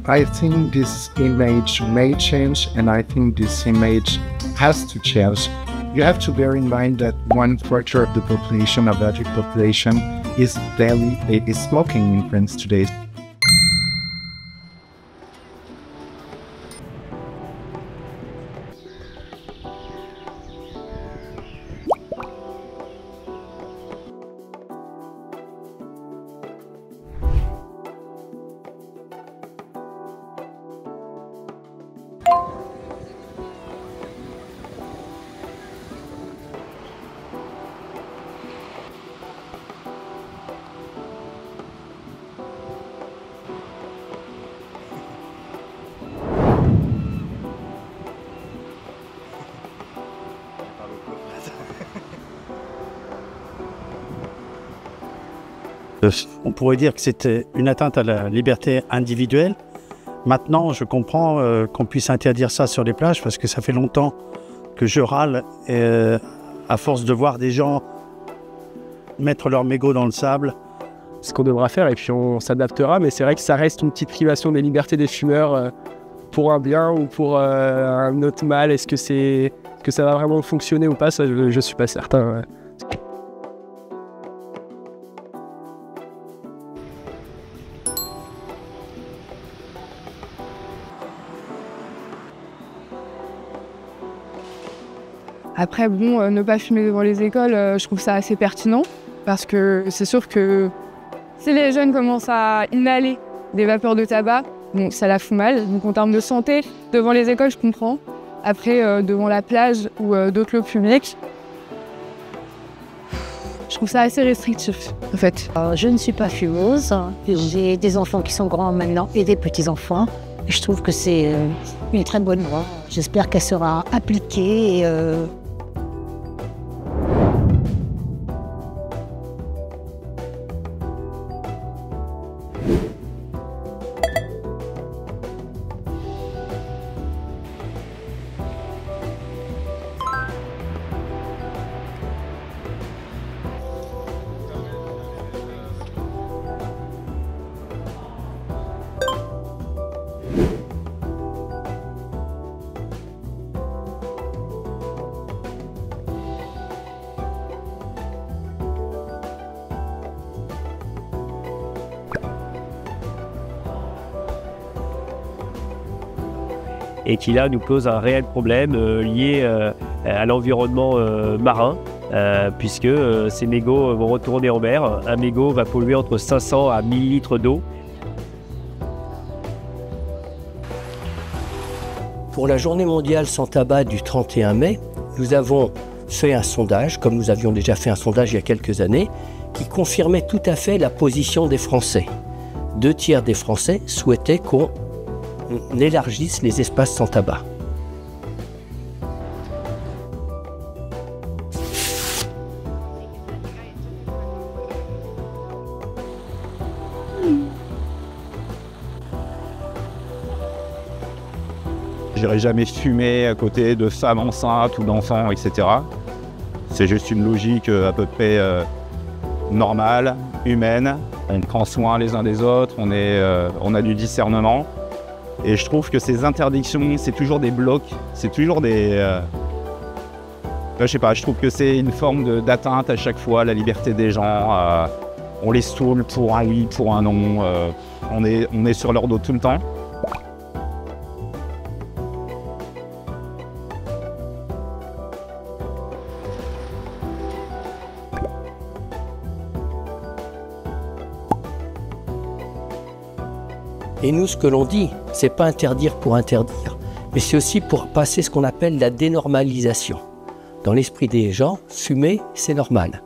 I think this image may change, and I think this image has to change. You have to bear in mind that 1/4 of the population, of the adult population, is smoking in France today. On pourrait dire que c'était une atteinte à la liberté individuelle. Maintenant, je comprends qu'on puisse interdire ça sur les plages parce que ça fait longtemps que je râle à force de voir des gens mettre leurs mégots dans le sable. Ce qu'on devra faire et puis on s'adaptera, mais c'est vrai que ça reste une petite privation des libertés des fumeurs pour un bien ou pour un autre mal. Est-ce que ça va vraiment fonctionner ou pas? Ça, je suis pas certain. Ouais. Après, bon, ne pas fumer devant les écoles, je trouve ça assez pertinent parce que c'est sûr que si les jeunes commencent à inhaler des vapeurs de tabac, bon, ça la fout mal. Donc en termes de santé, devant les écoles, je comprends. Après, devant la plage ou d'autres lieux publics, je trouve ça assez restrictif, en fait. Je ne suis pas fumeuse. J'ai des enfants qui sont grands maintenant et des petits-enfants. Je trouve que c'est une très bonne loi. J'espère qu'elle sera appliquée. Et qui là nous pose un réel problème lié à l'environnement marin, puisque ces mégots vont retourner en mer. Un mégot va polluer entre 500 à 1000 litres d'eau. Pour la journée mondiale sans tabac du 31 mai, nous avons fait un sondage, comme nous avions déjà fait un sondage il y a quelques années, qui confirmait tout à fait la position des Français. 2/3 des Français souhaitaient qu'on élargisse les espaces sans tabac. J'irai jamais fumer à côté de femmes enceintes ou d'enfants, etc. C'est juste une logique à peu près normale, humaine. On prend soin les uns des autres, on a du discernement. Et je trouve que ces interdictions, c'est toujours des blocs, c'est toujours des... je sais pas, je trouve que c'est une forme d'atteinte à chaque fois à la liberté des gens. On les saoule pour un oui, pour un non. On est sur leur dos tout le temps. Et nous, ce que l'on dit, c'est pas interdire pour interdire, mais c'est aussi pour passer ce qu'on appelle la dénormalisation. Dans l'esprit des gens, fumer, c'est normal.